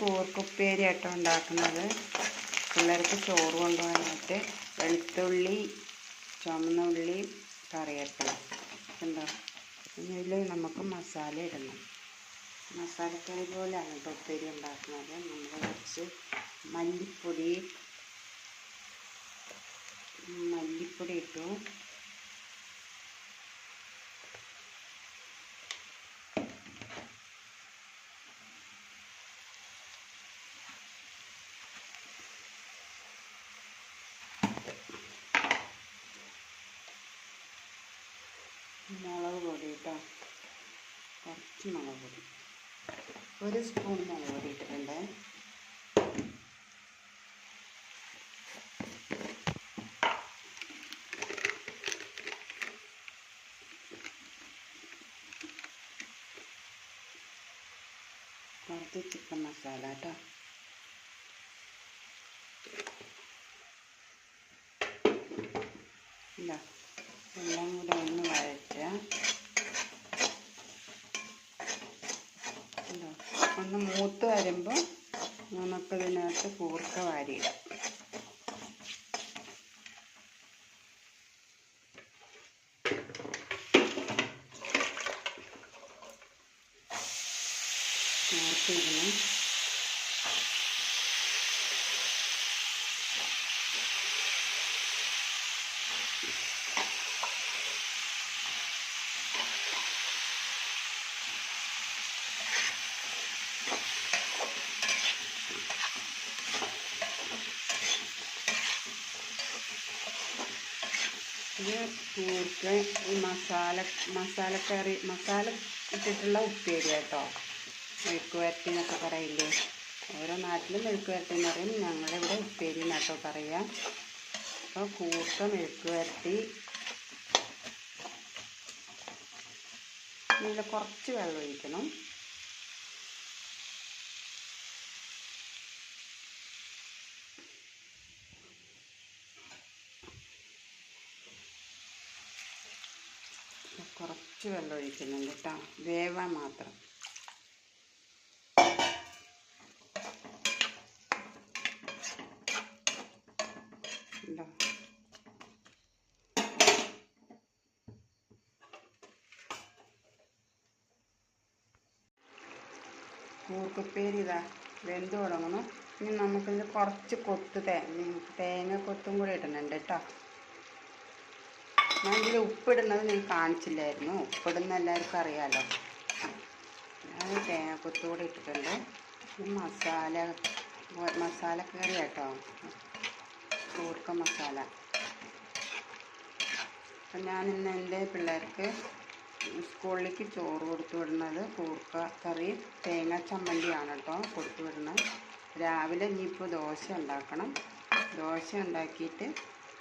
കൂർക്കുപ്പേരി ആട്ടോ ഉണ്ടാക്കുന്നത്. പിള്ളേർക്ക് ചോറ് കൊണ്ടുപോകാനായിട്ട് വെളുത്തുള്ളി, ചുവന്ന ഉള്ളി, കറിവേപ്പില ഉണ്ടോ. ഇതിൽ നമുക്ക് മസാല ഇടണം. മസാലക്കറി പോലെയാണ് കേട്ടോ ഉപ്പേരി ഉണ്ടാക്കുന്നത്. നമ്മൾ കുറച്ച് മല്ലിപ്പൊടി ഇട്ടു. മുളക് പൊടി കേട്ടോ, കുറച്ച് മുളക് പൊടി, 1 സ്പൂൺ മുളക് പൊടി ഇട്ടിട്ടുണ്ട്. കുറച്ച് ചിക്കൻ മസാല കേട്ടോ. ഇല്ല, എല്ലാം കൂടെ ഒന്ന് വഴറ്റുക. ഒന്ന് മൂത്ത് വരുമ്പോൾ നമുക്കിതിനകത്ത് കൂർക്ക വാരിയിടാം. കൂർക്കയിടണം. ഇത് കൂർക്ക മസാല ഇട്ടിട്ടുള്ള ഉപ്പേരി കേട്ടോ. മെഴുക്ക് വരട്ടി എന്നൊക്കെ പറയില്ലേ, ഓരോ നാട്ടിലും മെഴുക്ക് വരട്ടി എന്ന് പറയും, ഞങ്ങളിവിടെ ഉപ്പേരി എന്നാട്ടോ പറയാം. അപ്പോൾ കൂർക്ക മെഴുക്ക് വരട്ടി. ഇതിൽ കുറച്ച് വെള്ളം ഒഴിക്കണം. കുറച്ച് വെള്ളം ഒഴിക്കുന്നുണ്ട് കേട്ടോ, വേവാൻ മാത്രം. ഉണ്ടോ, കൂർക്കുപ്പേരി ഇതാ വെന്ത് തുടങ്ങണം. ഇനി നമുക്കിത് കുറച്ച് തേങ്ങ കൊത്തും കൂടി ഇടുന്നുണ്ട് കേട്ടോ. ഞാൻ ഇതിൽ ഉപ്പിടുന്നത് നിങ്ങൾക്ക് കാണിച്ചില്ലായിരുന്നു. ഉപ്പിടുന്ന എല്ലാവർക്കും അറിയാമല്ലോ. ഞാൻ തേങ്ങക്കൊത്തു കൂടി ഇട്ടിട്ടുണ്ട്. മസാലക്കറി കേട്ടോ, കൂർക്ക മസാല. അപ്പം ഞാനിന്ന് എൻ്റെ പിള്ളേർക്ക് സ്കൂളിലേക്ക് ചോറ് കൊടുത്തു വിടുന്നത് കൂർക്ക കറി തേങ്ങ ചമ്മന്തിയാണ് കേട്ടോ കൊടുത്തു വിടുന്നത്. രാവിലെ ഇനിയിപ്പോൾ ദോശ ഉണ്ടാക്കണം. ദോശ ഉണ്ടാക്കിയിട്ട്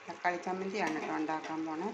തക്കാളി ചമ്മന്തിയാണ് കേട്ടോ ഉണ്ടാക്കാൻ പോണേ.